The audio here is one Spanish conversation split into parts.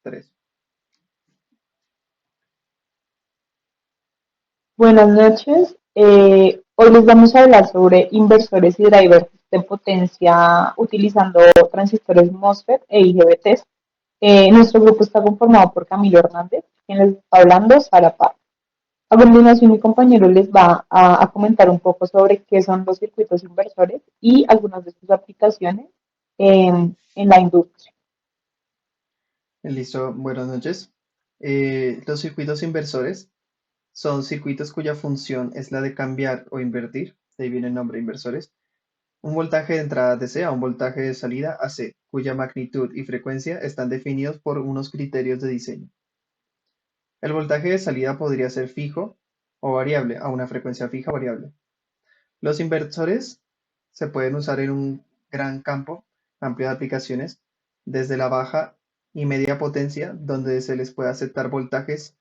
Tres. Buenas noches. Hoy les vamos a hablar sobre inversores y drivers de potencia utilizando transistores MOSFET e IGBTs. Nuestro grupo está conformado por Camilo Hernández, quien les está hablando, Sara Parra. A continuación, mi compañero les va a comentar un poco sobre qué son los circuitos inversores y algunas de sus aplicaciones en la industria. Listo, buenas noches. Los circuitos inversores son circuitos cuya función es la de cambiar o invertir, de ahí viene el nombre inversores, un voltaje de entrada DC a un voltaje de salida AC, cuya magnitud y frecuencia están definidos por unos criterios de diseño. El voltaje de salida podría ser fijo o variable a una frecuencia fija o variable. Los inversores se pueden usar en un gran campo amplio de aplicaciones, desde la baja y media potencia, donde se les puede aceptar voltajes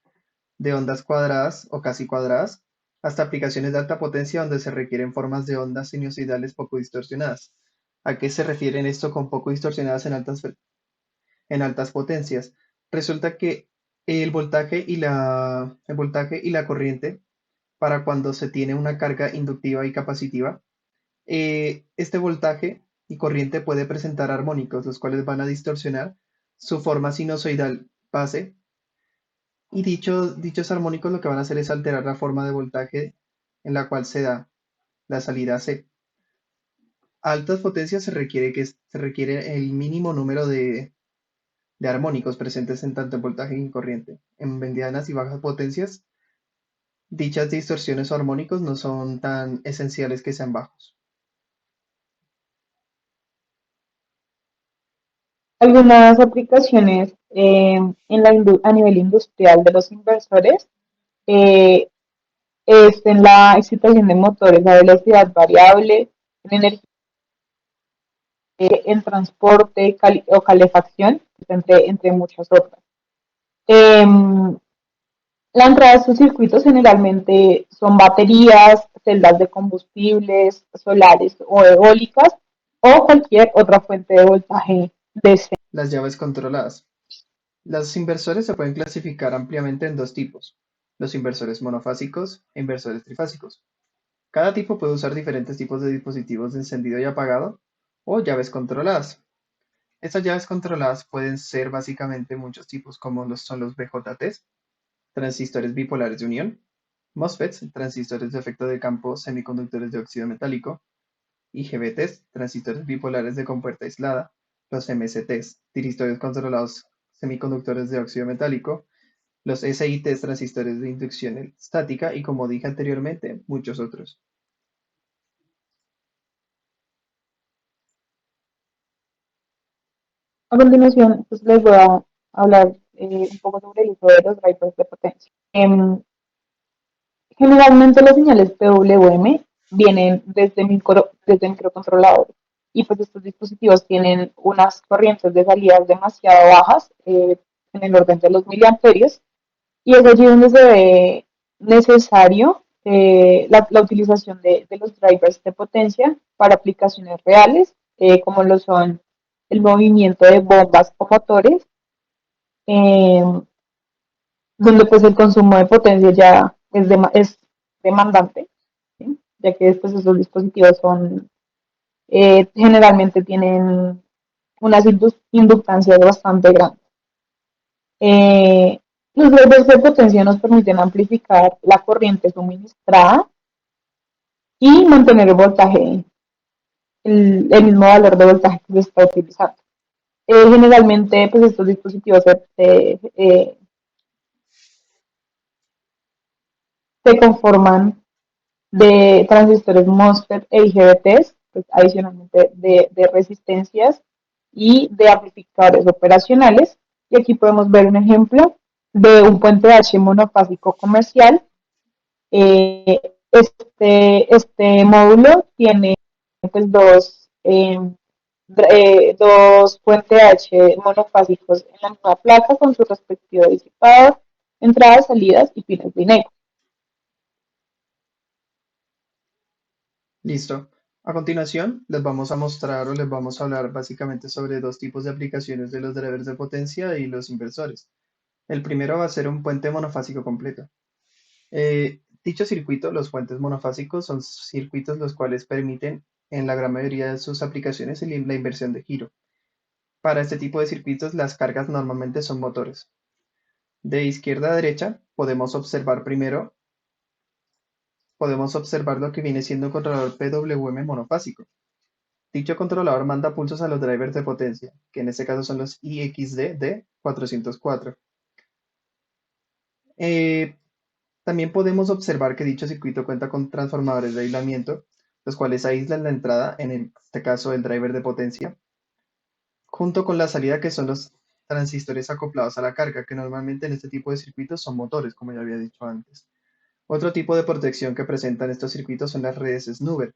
de ondas cuadradas o casi cuadradas, hasta aplicaciones de alta potencia donde se requieren formas de ondas sinusoidales poco distorsionadas. ¿A qué se refieren esto con poco distorsionadas en altas potencias? Resulta que el voltaje y la corriente, para cuando se tiene una carga inductiva y capacitiva, este voltaje y corriente puede presentar armónicos, los cuales van a distorsionar su forma sinusoidal base, y dichos armónicos lo que van a hacer es alterar la forma de voltaje en la cual se da la salida C. A altas potencias se requiere el mínimo número de armónicos presentes en tanto en voltaje y en corriente. En medianas y bajas potencias, dichas distorsiones o armónicos no son tan esenciales que sean bajos. Algunas aplicaciones a nivel industrial de los inversores eh, es en la excitación de motores a velocidad variable, en energía, en transporte o calefacción, entre muchas otras. Em, la entrada de estos circuitos generalmente son baterías, celdas de combustibles, solares o eólicas o cualquier otra fuente de voltaje DC. Las llaves controladas. Los inversores se pueden clasificar ampliamente en dos tipos: los inversores monofásicos e inversores trifásicos. Cada tipo puede usar diferentes tipos de dispositivos de encendido y apagado o llaves controladas. Estas llaves controladas pueden ser básicamente muchos tipos, como son los BJTs, transistores bipolares de unión; MOSFETs, transistores de efecto de campo semiconductores de óxido metálico; IGBTs, transistores bipolares de compuerta aislada; los MCTs, transistores controlados semiconductores de óxido metálico; los SITs, transistores de inducción estática; y, como dije anteriormente, muchos otros. A continuación, pues les voy a hablar un poco sobre el uso de los drivers de potencia. Generalmente las señales PWM vienen desde microcontroladores y pues estos dispositivos tienen unas corrientes de salidas demasiado bajas, en el orden de los miliamperios, y es allí donde se ve necesario la utilización de los drivers de potencia para aplicaciones reales, como lo son el movimiento de bombas o motores, eh, donde pues el consumo de potencia ya es demandante, ¿sí? Ya que pues, estos dispositivos son generalmente tienen unas inductancias bastante grandes. Eh, los drivers de potencia nos permiten amplificar la corriente suministrada y mantener el voltaje, el mismo valor de voltaje que se está utilizando. Generalmente, pues estos dispositivos se conforman de transistores MOSFET e IGBTs, pues, adicionalmente de resistencias y de amplificadores operacionales. Y aquí podemos ver un ejemplo de un puente H monofásico comercial. Este módulo tiene pues, dos puentes H monofásicos en la misma placa con su respectivo disipador, entradas, salidas y pines de negro. Listo. A continuación, les vamos a mostrar o les vamos a hablar básicamente sobre dos tipos de aplicaciones de los drivers de potencia y los inversores. El primero va a ser un puente monofásico completo. Dicho circuito, los puentes monofásicos son circuitos los cuales permiten en la gran mayoría de sus aplicaciones la inversión de giro. Para este tipo de circuitos, las cargas normalmente son motores. De izquierda a derecha, podemos observar lo que viene siendo un controlador PWM monofásico. Dicho controlador manda pulsos a los drivers de potencia, que en este caso son los IXD-404. Eh, También podemos observar que dicho circuito cuenta con transformadores de aislamiento, los cuales aíslan la entrada, en este caso el driver de potencia, junto con la salida que son los transistores acoplados a la carga, que normalmente en este tipo de circuitos son motores, como ya había dicho antes. Otro tipo de protección que presentan estos circuitos son las redes snoover.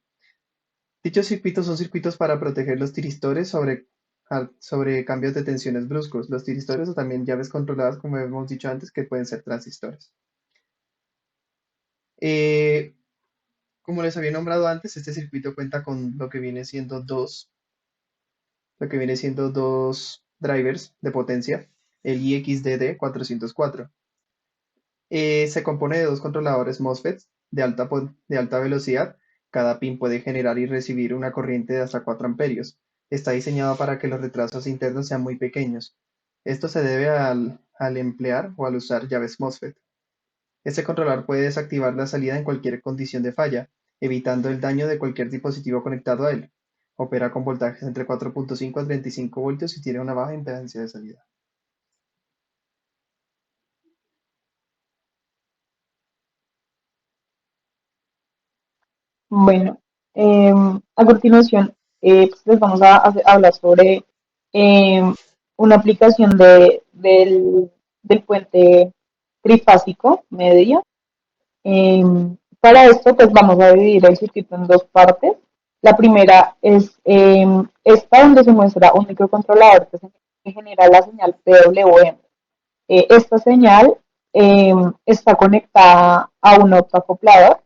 Dichos circuitos son circuitos para proteger los tiristores sobre cambios de tensiones bruscos. Los tiristores o también llaves controladas, como hemos dicho antes, que pueden ser transistores. Eh, Como les había nombrado antes, este circuito cuenta con lo que viene siendo dos drivers de potencia, el IXDD404. Se compone de dos controladores MOSFETs de alta velocidad. Cada pin puede generar y recibir una corriente de hasta 4 amperios. Está diseñado para que los retrasos internos sean muy pequeños. Esto se debe al emplear o al usar llaves MOSFET. Este controlador puede desactivar la salida en cualquier condición de falla, evitando el daño de cualquier dispositivo conectado a él. Opera con voltajes entre 4.5 a 35 voltios y tiene una baja impedancia de salida. Bueno, a continuación, pues les vamos a hablar sobre em, una aplicación del puente trifásico medio. Para esto, pues vamos a dividir el circuito en dos partes. La primera es esta donde se muestra un microcontrolador que genera la señal PWM. Esta señal está conectada a un autoacoplador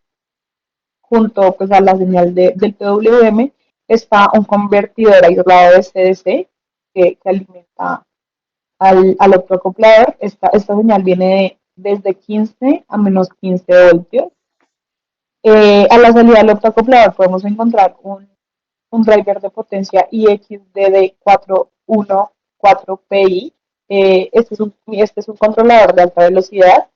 junto pues, a la señal del PWM está un convertidor aislado de CDC que alimenta al otro acoplador. Esta señal viene desde 15 a menos 15 voltios. A la salida del otro acoplador podemos encontrar un driver de potencia IXDD414PI. Este es un controlador de alta velocidad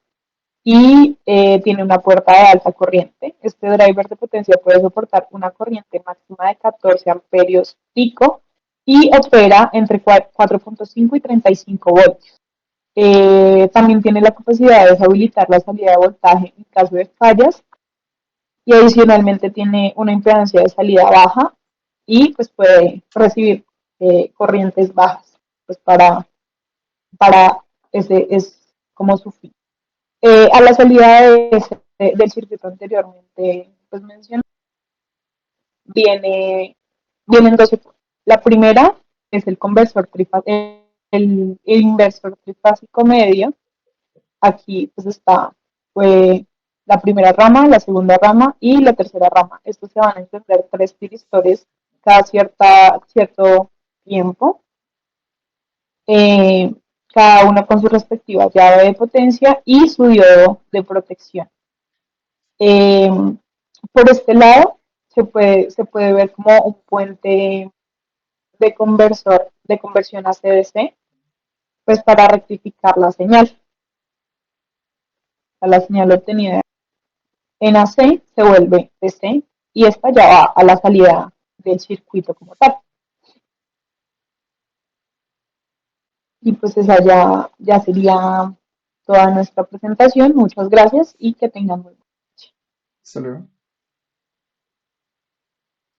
y tiene una puerta de alta corriente. Este driver de potencia puede soportar una corriente máxima de 14 amperios pico y opera entre 4.5 y 35 voltios. También tiene la capacidad de deshabilitar la salida de voltaje en caso de fallas y adicionalmente tiene una impedancia de salida baja y pues puede recibir corrientes bajas pues para ese es como su fin. A la salida del circuito anteriormente pues mencioné, viene, vienen dos sectores. La primera es el conversor el inversor trifásico medio. Aquí pues está la primera rama, la segunda rama y la tercera rama. Estos se van a encender tres tiristores cada cierto tiempo, eh, cada uno con su respectiva llave de potencia y su diodo de protección. Eh, por este lado se puede ver como un puente de conversión a CDC, pues para rectificar la señal. La señal obtenida en AC se vuelve DC y esta ya va a la salida del circuito como tal. Y pues esa ya sería toda nuestra presentación. Muchas gracias y que tengan muy buena noche. Hasta luego.